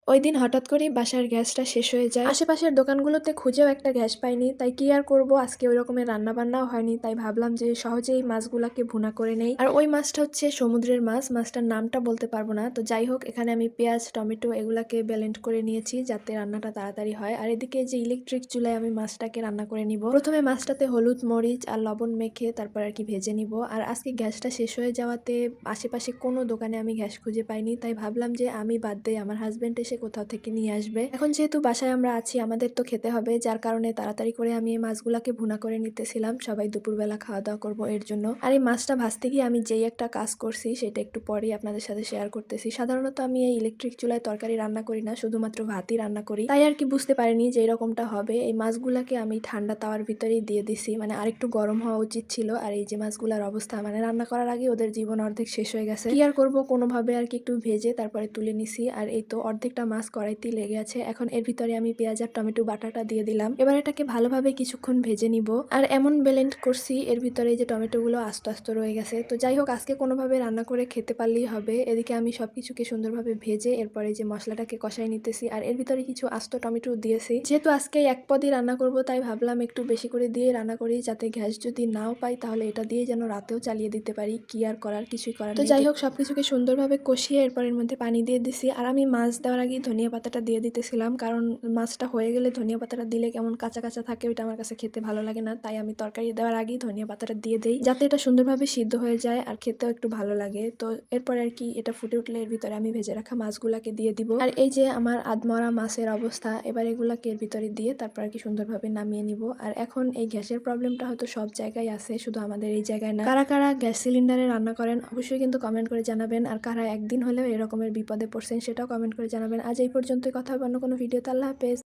ওই দিন হঠাৎ করেই বাসার গ্যাসটা শেষ হয়ে যায়। আশেপাশের দোকানগুলোতে খুঁজেও একটা গ্যাস পাইনি, তাই কি আর করব, আজকে ওই রকমের রান্না বান্নাও হয়নি, তাই ভাবলাম যে সহজেই মাছগুলাকে ভুনা করে নেই। আর ওই মাছটা হচ্ছে সমুদ্রের মাছ, মাছটার নামটা বলতে পারবো না। তো যাই হোক, এখানে আমি পেঁয়াজ টমেটো এগুলাকে ব্লেন্ড করে নিয়েছি যাতে রান্নাটা তাড়াতাড়ি হয়। আর এদিকে যে ইলেকট্রিক চুলায় আমি মাছটাকে রান্না করে নিব। প্রথমে মাছটাতে হলুদ মরিচ আর লবণ মেখে তারপর আর কি ভেজে নিব। আর আজকে গ্যাসটা শেষ হয়ে যাওয়াতে আশেপাশে কোনো দোকানে আমি গ্যাস খুঁজে পাইনি, তাই ভাবলাম যে আমি বাদ দেই, আমার হাজবেন্ড এসে কোথাও থেকে নিয়ে আসবে। এখন যেহেতু বাসায় আমরা আছি, আমাদের তো খেতে হবে, যার কারণে তাড়াতাড়ি করে আমি এই মাছগুলাকে ভুনা করে নিতেছিলাম। সবাই দুপুরবেলা খাওয়া দাওয়া করবো এর জন্য। আর এই মাছটা ভাজতে গিয়ে আমি যেই একটা কাজ করছি সেটা একটু পরেই আপনাদের সাথে শেয়ার করতেছি। সাধারণত আমি এই ইলেকট্রিক চুলায় তরকারি রান্না করি না, শুধুমাত্র ভাতই রান্না করি, তাই আর কি বুঝতে পারিনি যে এরকমটা হবে। এই মাছগুলাকে আমি ঠান্ডা তাওয়ার ভিতরেই দিয়ে দিছি, মানে আরেকটু গরম হওয়া উচিত ছিল। আর এই যে মাছগুলার অবস্থা, মানে রান্না করার আগে ওদের জীবন অর্ধেক শেষ হয়ে গেছে। কি আর করবো, কোনোভাবে আর কি একটু ভেজে তারপরে তুলে নিছি। আর এই তো অর্ধেকটা মাছ কড়াইতেই লেগে আছে। এখন এর ভিতরে আমি পেঁয়াজ আর টমেটো বাটাটা দিয়ে দিলাম। এবার এটাকে ভালোভাবে কিছুক্ষণ ভেজে নিব। আর এমন ব্লেন্ড করছি এর ভিতরে যে টমেটো গুলো আস্তে আস্তে রয়ে গেছে। তো যাই হোক, আজকে কোনোভাবে রান্না করে খেতে পারলেই হবে। এদিকে আমি সবকিছুকে সুন্দরভাবে ভেজে এরপরে যে মশলাটাকে কষাই নিতেছি। আর এর ভিতরে কিছু আস্ত টমেটো দিয়েছি, যেহেতু আজকে এক পদই রান্না করব, তাই ভাবলাম একটু বেশি করে দিয়ে রান্না করি, যাতে গ্যাস যদি নাও পাই তাহলে এটা দিয়ে যেন রাতেও চালিয়ে দিতে পারি। কি আর করার, কিছুই করার নেই। তো যাই হোক, সবকিছুকে সুন্দরভাবে কষিয়ে এরপরের মধ্যে পানি দিয়ে দিছি। আর আমি মাছ দেওয়ার আগে ধনিয়া পাতাটা দিয়ে দিতেছিলাম, কারণ মাছটা হয়ে গেলে ধনিয়া পাতাটা দিলে কেমন কাঁচা কাঁচা থাকে, ওইটা আমার কাছে খেতে ভালো লাগে না। তাই আমি তরকারি দেওয়ার আগেই ধনিয়া পাতাটা দিয়ে দেই, যাতে এটা সুন্দরভাবে সিদ্ধ হয়ে যায় আর খেতেও একটু ভালো লাগে। তো এরপর আর কি এটা ফুটে উঠলে এর ভিতরে আমি ভেজে রাখা মাছগুলাকে দিয়ে দিব। আর এই যে আমার আধমরা মাছের অবস্থা, এবার এগুলাকে এর ভিতরে দিয়ে তারপর আর কি সুন্দরভাবে নামিয়ে নিব। আর এখন এই গ্যাসের প্রবলেমটা হয়তো সব জায়গায় আছে, শুধু আমাদের এই জায়গায় না। কারা কারা গ্যাস সিলিন্ডারে রান্না করেন অবশ্যই কিন্তু কমেন্ট করে জানাবেন। আর কারা একদিন হলেও এরকমের বিপদে পড়ছেন সেটাও কমেন্ট করে জানাবেন। আজ এই পর্যন্তই, কথা হবে অন্য কোনো ভিডিওতে। আল্লাহ হাফেজ।